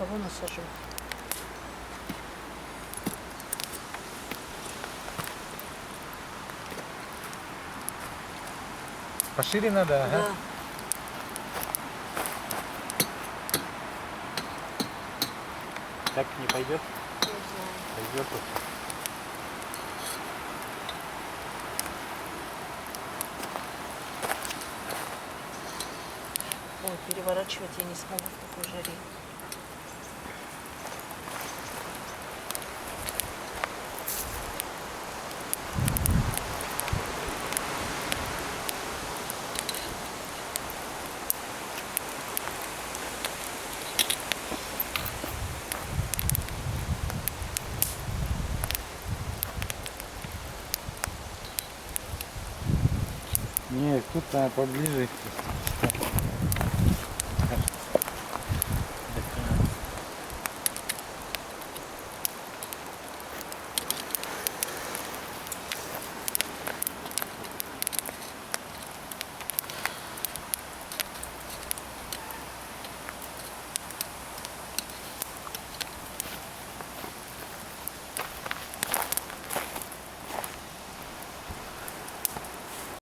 кого насажу? Пошире надо, ага. Да. Так не пойдет? Не знаю. Пойдет. Ой, переворачивать я не смогу в такой жаре. Нет, тут поближе.